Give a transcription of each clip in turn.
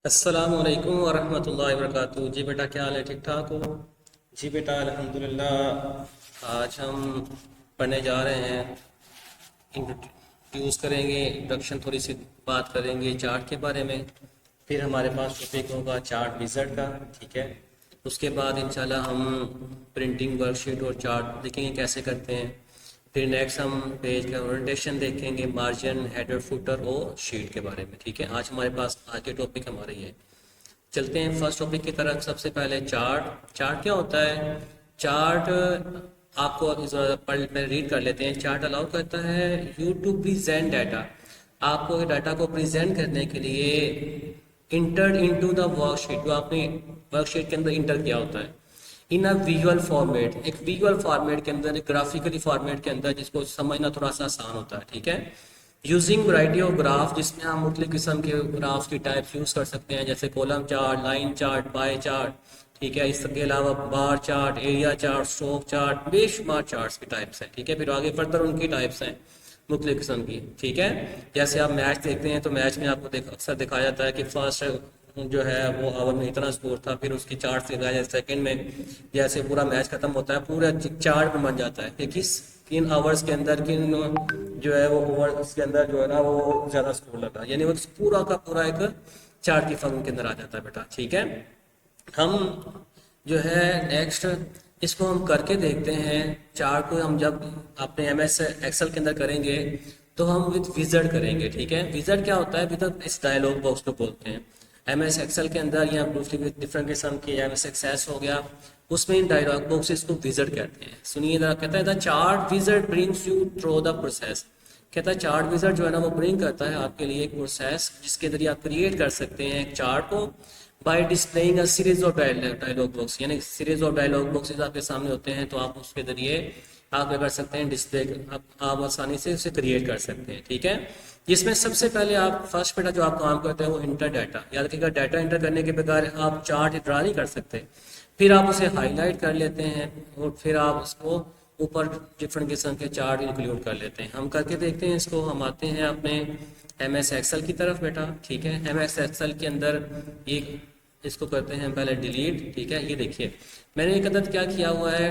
अस्सलामुअलैकुम वरहमतुल्लाहि वबरकातुहू। जी बेटा, क्या हाल है? ठीक ठाक हो? जी बेटा, अल्हम्दुलिल्लाह। आज हम पढ़ने जा रहे हैं, इंट्रोड्यूस करेंगे, इंट्रोडक्शन, थोड़ी सी बात करेंगे चार्ट के बारे में। फिर हमारे पास टॉपिक होगा चार्ट विज़र्ड का, ठीक है। उसके बाद इंशाल्लाह हम प्रिंटिंग वर्कशीट और चार्ट देखेंगे कैसे करते हैं। फिर नेक्स्ट हम पेज का ओरिएंटेशन देखेंगे, मार्जिन, हेडर, फुटर और शीट के बारे में, ठीक है। आज हमारे पास आज के टॉपिक हमारे ये चलते हैं फर्स्ट टॉपिक की तरफ। सबसे पहले चार्ट। चार्ट क्या होता है? चार्ट आपको पहले रीड कर लेते हैं। चार्ट अलाउ करता है यू टू प्रेजेंट डाटा, आपको डाटा को प्रेजेंट करने के लिए इंटर इनटू द वर्कशीट, जो आपने वर्कशीट के अंदर इंटर किया होता है, इन अ विजुअल फॉर्मेट, एक विजुअल फॉर्मेट के अंदर, एक ग्राफिकली फॉर्मेट के अंदर, जिसको समझना थोड़ा सा आसान होता है, ठीक है। यूजिंग वैरायटी ऑफ ग्राफ, जिसमें हम मुख्तलिफ किस्म के ग्राफ की टाइप्स यूज कर सकते हैं, जैसे column chart, line chart, pie chart, ठीक है। इसके अलावा bar chart, area chart, stroke chart, बेशुमार चार्ट्स की टाइप्स हैं, ठीक है। फिर आगे फर्दर उनकी टाइप्स हैं मुख्तलिफ किस्म की, ठीक है। जैसे आप मैच देखते हैं तो मैच में आपको अक्सर दिखाया जाता है कि फर्स्ट जो है वो ओवर में इतना स्कोर था, फिर उसकी चार्ट से दिखाया जाए सेकंड में, जैसे पूरा मैच खत्म होता है पूरा चार्ट में बन जाता है कि किन आवर्स के अंदर किन जो है वो ओवर्स के अंदर जो है ना वो ज्यादा स्कोर लगा, यानी वो पूरा का पूरा एक चार्ट की फॉर्म के अंदर आ जाता है बेटा, ठीक है। हम जो है नेक्स्ट इसको हम करके देखते हैं। चार्ट को हम जब अपने एमएस एक्सेल के अंदर करेंगे तो हम विद विजर्ड करेंगे, ठीक है। विजर्ड क्या होता है? विद इस डायलॉग बॉक्स को बोलते हैं एमएस एक्सेल के अंदर, या दूसरी डिफरेंट किस्म के एमएस एक्सेस हो गया, उसमें इन डायलॉग बॉक्सेस को विजर्ड कहते हैं। सुनिए जरा, कहता है the chart wizard brings you through the process. कहता है चार्ट विजर्ड जो है ना वो ब्रिंग करता है आपके लिए एक प्रोसेस, जिसके जरिए आप क्रिएट कर सकते हैं एक चार्ट को by displaying a series of dialog box, यानी सीरीज ऑफ डायलॉग बॉक्सेस आपके सामने होते हैं, तो आप उसके जरिए आप क्या कर सकते हैं, डिस्प्ले आप आसानी से उसे क्रिएट कर सकते हैं, ठीक है। जिसमें सबसे पहले आप फर्स्ट बेटा जो आप काम करते हैं वो इंटर डाटा। याद रखिएगा, डाटा इंटर करने के बगैर आप चार्ट ड्रा नहीं कर सकते। फिर आप उसे हाईलाइट कर लेते हैं और फिर आप उसको ऊपर डिफरेंट किस्म के चार्ट इंक्लूड कर लेते हैं। हम करके देखते हैं इसको। हम आते हैं अपने एम एस एक्सेल की तरफ बेटा, ठीक है। एम एस एक्सेल के अंदर एक इसको करते हैं पहले डिलीट, ठीक है। ये देखिए मैंने एक अदद क्या किया हुआ है,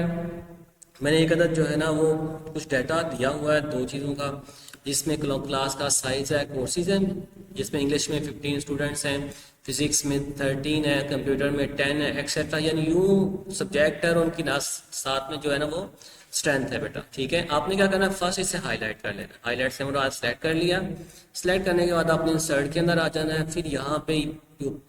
मैंने एक अदद जो है ना वो कुछ डाटा दिया हुआ है दो चीज़ों का, जिसमें क्लास का साइज है, कोर्सेज हैं, जिसमें इंग्लिश में 15 स्टूडेंट्स हैं, फिजिक्स में 13 है, कंप्यूटर में 10 है, एक्सेट्रा, यानी यूं सब्जेक्ट है और उनकी ना साथ में जो है ना वो स्ट्रेंथ है बेटा, ठीक है। आपने क्या करना है, फर्स्ट इसे हाईलाइट कर लेना। हाईलाइट से मैंने आज सेलेक्ट कर लिया। सेलेक्ट करने के बाद आपने इंसर्ट के अंदर आ जाना है। फिर यहाँ पे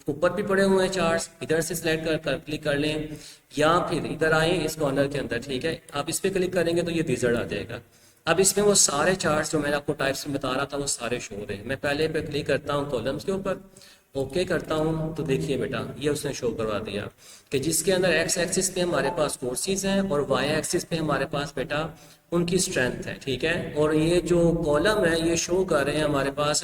ऊपर भी पड़े हुए हैं चार्ट्स, इधर से सिलेक्ट कर क्लिक कर लें, या फिर इधर आए इस कॉर्नर के अंदर, ठीक है। आप इस पर क्लिक करेंगे तो ये विज़र्ड आ जाएगा। अब इसमें वो सारे चार्ट्स जो मैंने आपको टाइप्स में बता रहा था वो सारे शो हो रहे हैं। मैं पहले पे क्लिक करता हूँ कॉलम्स के ऊपर, ओके करता हूँ, तो देखिए बेटा ये उसने शो करवा दिया कि जिसके अंदर एक्स एक्सिस पे हमारे पास कोर्सेज हैं और वाई एक्सिस पे हमारे पास बेटा उनकी स्ट्रेंथ है, ठीक है। और ये जो कॉलम है ये शो कर रहे हैं हमारे पास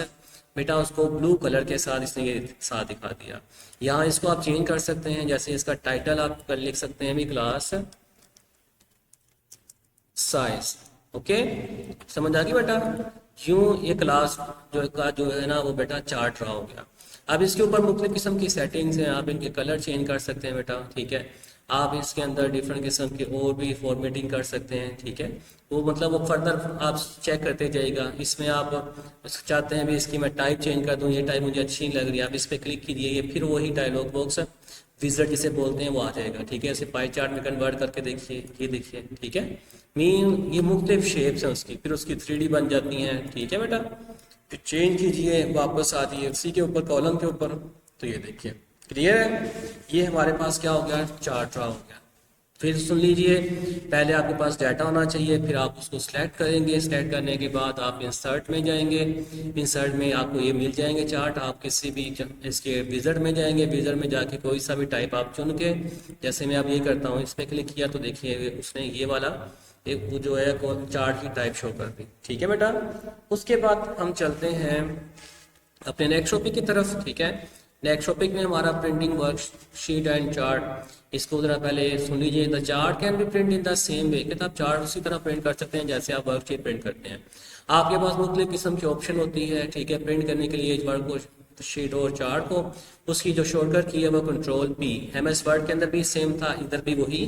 बेटा, उसको ब्लू कलर के साथ इसने ये साथ दिखा दिया। यहाँ इसको आप चेंज कर सकते हैं, जैसे इसका टाइटल आप कर लिख सकते हैं भी क्लास साइज, ओके, समझ आ गई बेटा। यूं ये क्लास जो है ना वो बेटा चार्ट रहा हो गया। अब इसके ऊपर मुख्तलिफ किस्म की सेटिंग्स हैं, आप इनके कलर चेंज कर सकते हैं बेटा, ठीक है। आप इसके अंदर डिफरेंट किस्म की और भी फॉर्मेटिंग कर सकते हैं, ठीक है। वो मतलब वो फर्दर आप चेक करते जाइएगा। इसमें आप चाहते हैं भी इसकी मैं टाइप चेंज कर दूं, ये टाइप मुझे अच्छी नहीं लग रही, आप इस पर क्लिक कीजिए, ये फिर वही डायलॉग बॉक्स विज़र्ड जिसे बोलते हैं वो आ जाएगा, ठीक है। इसे पाई चार्ट में कन्वर्ट करके देखिए, ये देखिए, ठीक है। मीन ये मुख्तलिफ शेप्स हैं उसकी, फिर उसकी 3D बन जाती हैं, ठीक है बेटा। फिर चेंज कीजिए, वापस आ जाइए उसी के ऊपर कॉलम के ऊपर, तो ये देखिए क्लियर है। ये हमारे पास क्या हो गया, चार्ट रहा हो गया। फिर सुन लीजिए, पहले आपके पास डाटा होना चाहिए, फिर आप उसको सिलेक्ट करेंगे। सिलेक्ट करने के बाद आप इंसर्ट में जाएंगे, इंसर्ट में आपको ये मिल जाएंगे चार्ट। आप किसी भी इसके विज़र्ड में जाएंगे, विज़र्ड में जाके कोई सा भी टाइप आप चुन के, जैसे मैं अब ये करता हूँ, इस पर क्लिक किया तो देखिए उसने ये वाला एक वो जो है चार्ट की टाइप शो कर दी, ठीक है बेटा। उसके बाद हम चलते हैं अपने नेक्स्ट टॉपिक की तरफ, ठीक है। नेक्स्ट टॉपिक में हमारा प्रिंटिंग वर्कशीट एंड चार्ट। इसको जरा पहले सुन लीजिए। The chart can be print in the same way, कि आप चार्ट उसी तरह प्रिंट कर सकते हैं जैसे आप वर्कशीट प्रिंट करते हैं। आपके पास मुख्तलिफ किस्म की ऑप्शन होती है, ठीक है, प्रिंट करने के लिए वर्ड को, शीट और चार्ट को। उसकी जो शॉर्टकट की है वो कंट्रोल पी। MS वर्ड के अंदर भी सेम था, इधर भी वही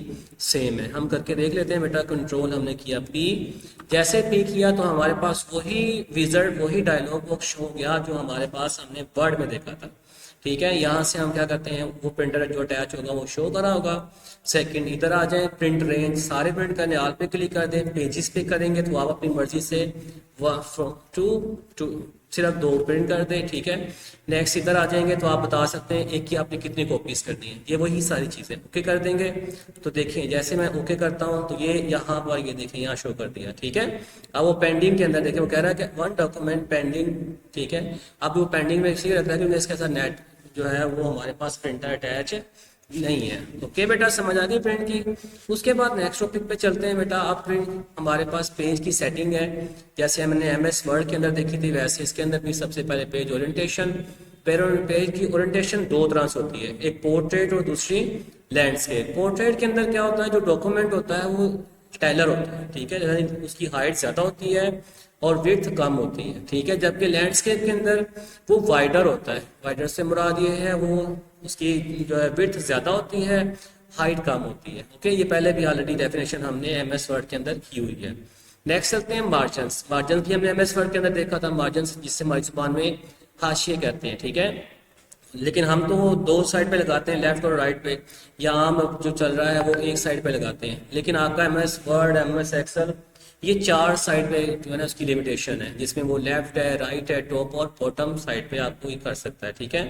सेम है। हम करके देख लेते हैं बेटा। कंट्रोल हमने किया पी, जैसे पी किया तो हमारे पास वही विजर्ड, वही डायलॉग बॉक्स हो गया जो हमारे पास हमने वर्ड में देखा था, ठीक है। यहाँ से हम क्या करते हैं, वो प्रिंटर जो अटैच होगा वो शो करा होगा। सेकंड, इधर आ जाए, प्रिंट रेंज, सारे प्रिंट करने, आल पे क्लिक कर दें। पेजेस पे करेंगे तो आप अपनी मर्जी से टू सिर्फ 2 प्रिंट कर दें, ठीक है। नेक्स्ट इधर आ जाएंगे तो आप बता सकते हैं एक की आपने कितनी कॉपीज करनी है, ये वही सारी चीज़ें ओके कर देंगे। तो देखिए जैसे मैं ओके करता हूँ तो ये यहाँ पर, ये देखिए यहाँ शो कर दिया, ठीक है। अब वो पेंडिंग के अंदर देखिए वो कह रहा है कि 1 डॉक्यूमेंट पेंडिंग, ठीक है। अब वो पेंडिंग में इसलिए रख रहा है क्योंकि इसके साथ नेट जो है वो हमारे पास प्रिंटर अटैच नहीं है। ओके बेटा, समझ आ गई प्रिंट की। उसके बाद नेक्स्ट टॉपिक पे चलते हैं बेटा। अब प्रिंट हमारे पास पेज की सेटिंग है, जैसे हमने MS वर्ड के अंदर देखी थी वैसे इसके अंदर भी सबसे पहले पेज ओरिएंटेशन। पेज की ओरिएंटेशन 2 तरह से होती है, एक पोर्ट्रेट और दूसरी लैंडस्केप। पोर्ट्रेट के अंदर क्या होता है, जो डॉक्यूमेंट होता है वो टेलर होता है, ठीक है, यानी उसकी हाइट ज़्यादा होती है और विड्थ कम होती है, ठीक है। जबकि लैंडस्केप के अंदर वो वाइडर होता है। वाइडर से मुराद ये है वो उसकी जो है विड्थ ज़्यादा होती है, हाइट कम होती है, ओके। ये पहले भी ऑलरेडी डेफिनेशन हमने MS वर्ड के अंदर की हुई है। नेक्स्ट चलते हैं मार्जिन्स। मार्जिन भी हमने MS वर्ड के अंदर देखा था, मार्जिन्स जिससे हमारी जुबान में हाशिए कहते हैं, ठीक है। लेकिन हम तो 2 साइड पे लगाते हैं, लेफ्ट और राइट पे, या आम जो चल रहा है वो एक साइड पे लगाते हैं। लेकिन आपका MS वर्ड, MS एक्सेल, ये 4 साइड पे जो है ना उसकी लिमिटेशन है, जिसमें वो लेफ्ट है, राइट है, टॉप और बॉटम साइड पे आपको ये कर सकता है, ठीक है।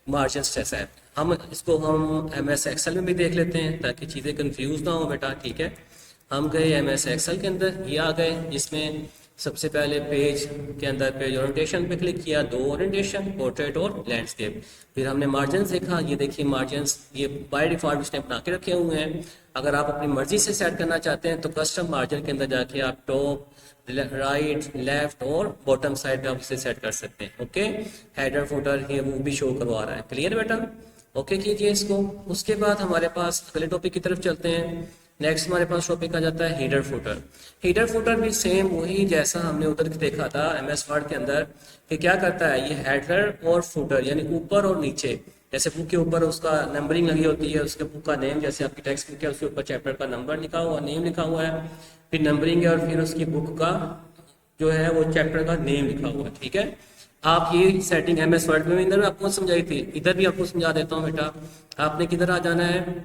मार्जिन्स जैसा है। हम इसको हम MS एक्सेल में भी देख लेते हैं ताकि चीज़ें कंफ्यूज ना हो बेटा, ठीक है। हम गए MS एक्सेल के अंदर, ये आ गए, जिसमें सबसे पहले पेज के अंदर पेज ओरिएंटेशन पे क्लिक किया, 2 ओरिएंटेशन, पोर्ट्रेट और लैंडस्केप। फिर हमने मार्जिन देखा, ये देखिए मार्जिन्स ये बाय डिफॉल्ट उसने बना के रखे हुए हैं। अगर आप अपनी मर्जी से सेट करना चाहते हैं तो कस्टम मार्जिन के अंदर जाके आप टॉप, राइट, लेफ्ट और बॉटम साइड पे आप इसे सेट कर सकते हैं, ओके। हेडर फुटर ये वो भी शो करवा रहा है, क्लियर बेटा, ओके कीजिए इसको। उसके बाद हमारे पास अगले टॉपिक की तरफ चलते हैं। नेक्स्ट हमारे पास टॉपिक आ जाता है हीडर फुटर। हीडर फुटर भी सेम वही जैसा हमने उधर देखा था MS वर्ड के अंदर, कि क्या करता है ये हेडर और फुटर, यानी ऊपर और नीचे। जैसे बुक के ऊपर उसका नंबरिंग लगी होती है, उसके बुक का नेम, जैसे आपकी टेक्स्ट बुक है उसके ऊपर चैप्टर का नंबर लिखा हुआ, नेम लिखा हुआ है, फिर नंबरिंग है और फिर उसकी बुक का जो है वो चैप्टर का नेम लिखा हुआ है, ठीक है। आप ये सेटिंग MS वर्ड में इधर आपको समझाई थी, इधर भी आपको समझा देता हूँ बेटा। आपने किधर आ जाना है,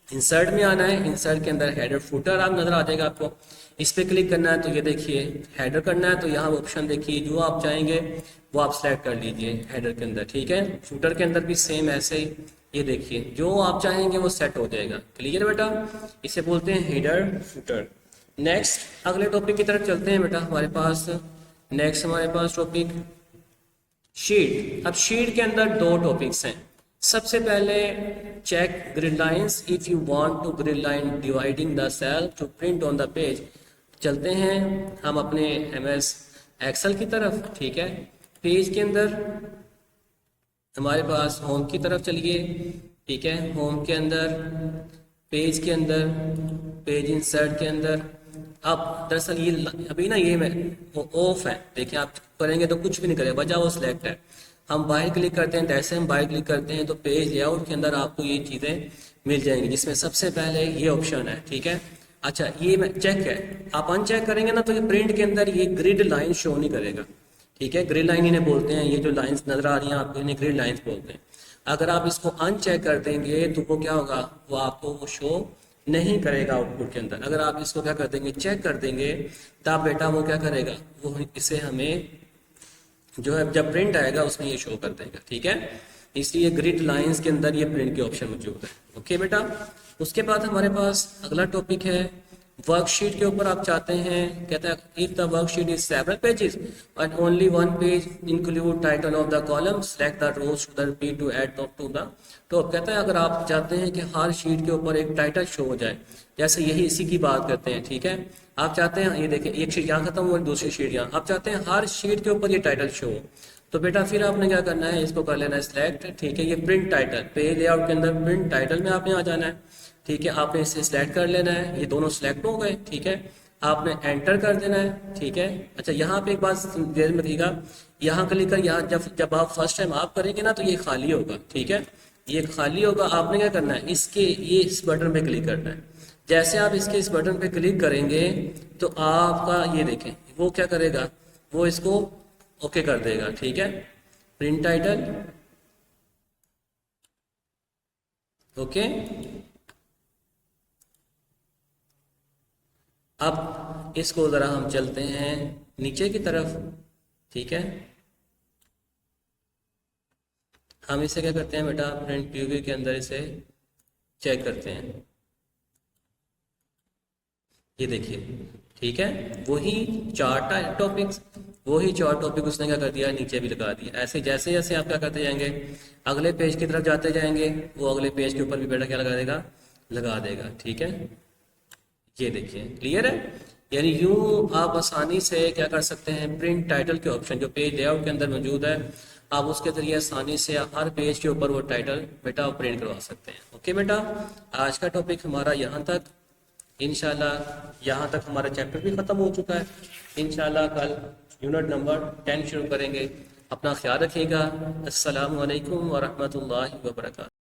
इंसर्ट में आना है। इंसर्ट के अंदर हेडर फुटर आप नजर आ जाएगा आपको, इस पे क्लिक करना है तो ये देखिए हेडर करना है तो यहाँ ऑप्शन देखिए, जो आप चाहेंगे वो आप सेलेक्ट कर लीजिए हेडर के अंदर, ठीक है। फुटर के अंदर भी सेम ऐसे ही, ये देखिए जो आप चाहेंगे वो सेट हो जाएगा, क्लियर बेटा। इसे बोलते हैं हेडर फुटर। नेक्स्ट अगले टॉपिक की तरफ चलते हैं बेटा। हमारे पास नेक्स्ट हमारे पास टॉपिक शीट। अब शीट के अंदर 2 टॉपिक्स हैं। सबसे पहले check grid lines if you want to grid line dividing the cell to print on the page. चलते हैं हम अपने MS एक्सेल की तरफ, ठीक है। पेज के अंदर हमारे पास होम की तरफ चलिए, ठीक है। होम के अंदर, पेज के अंदर, पेज इंसर्ट के अंदर। अब दरअसल ये अभी ना ये मैं ऑफ है, देखिए आप करेंगे तो कुछ भी नहीं करेगा, वजह वो सिलेक्ट है। हम बाहर क्लिक करते हैं, जैसे हम बाहर क्लिक करते हैं तो पेज लेआउट के अंदर आपको ये चीज़ें मिल जाएंगी, जिसमें सबसे पहले ये ऑप्शन है, ठीक है। अच्छा ये मैं चेक है, आप अनचेक करेंगे ना तो ये प्रिंट के अंदर ये ग्रिड लाइन शो नहीं करेगा, ठीक है। ग्रिड लाइन इन्हें बोलते हैं, ये जो लाइंस नजर आ रही हैं आपको इन्हें ग्रिड लाइंस बोलते हैं। अगर आप इसको अनचेक कर देंगे तो वो क्या होगा, वो आपको वो शो नहीं करेगा आउटपुट के अंदर। अगर आप इसको क्या कर देंगे, चेक कर देंगे, तब बेटा वो क्या करेगा, वो इसे हमें जो है जब प्रिंट आएगा उसमें ये शो कर देगा, ठीक है। इसलिए ग्रिड लाइंस के अंदर ये प्रिंट के ऑप्शन मौजूद है, ओके बेटा। उसके बाद हमारे पास अगला टॉपिक है वर्कशीट के ऊपर आप चाहते हैं, कहता है if the worksheet is several pages and only one page include title of the column select the rows to the repeat to add to the top. कहता है अगर आप चाहते हैं कि हर शीट के ऊपर एक टाइटल शो हो जाए, जैसे यही इसी की बात करते हैं, ठीक है। आप चाहते हैं ये देखें एक शीट यहाँ खत्म हुआ, दूसरी शीट यहाँ, आप चाहते हैं हर शीट के ऊपर ये टाइटल शो हो, तो बेटा फिर आपने क्या करना है, इसको कर लेना है सिलेक्ट, ठीक है। ये प्रिंट टाइटल, पेज लेआउट के अंदर प्रिंट टाइटल में आपने आ जाना है, ठीक है। आपने इसे सिलेक्ट कर लेना है, ये दोनों सिलेक्ट हो गए, ठीक है। आपने एंटर कर देना है, ठीक है। अच्छा यहाँ पे एक बात ध्यान में रखिएगा, यहाँ क्लिक कर, यहाँ जब जब आप फर्स्ट टाइम आप करेंगे ना तो ये खाली होगा, ठीक है, ये खाली होगा। आपने क्या करना है, इसके ये इस बटन पे क्लिक करना है। जैसे आप इसके इस बटन पे क्लिक करेंगे तो आपका ये देखें वो क्या करेगा, वो इसको ओके कर देगा, ठीक है। Print title okay. अब इसको ज़रा हम चलते हैं नीचे की तरफ, ठीक है। हम इसे क्या करते हैं बेटा, प्रिंट प्रीव्यू के अंदर इसे चेक करते हैं। ये देखिए, ठीक है, वही चार टॉपिक्स, वही चार टॉपिक उसने क्या कर दिया, नीचे भी लगा दिया। ऐसे जैसे जैसे आप क्या करते जाएंगे, अगले पेज की तरफ जाते जाएंगे, वो अगले पेज के ऊपर भी बेटा क्या लगा देगा, लगा देगा, ठीक है। ये देखिए क्लियर है। यानी यूं आप आसानी से क्या कर सकते हैं, प्रिंट टाइटल के ऑप्शन जो पेज लेआउट के अंदर मौजूद है, आप उसके जरिए आसानी से हर पेज के ऊपर वो टाइटल बेटा प्रिंट करवा सकते हैं। ओके बेटा, आज का टॉपिक हमारा यहाँ तक, इंशाल्लाह यहाँ तक हमारा चैप्टर भी ख़त्म हो चुका है। इंशाल्लाह कल यूनिट नंबर 10 शुरू करेंगे। अपना ख्याल रखिएगा। अस्सलामु अलैकुम व रहमतुल्लाहि व बरकातहू।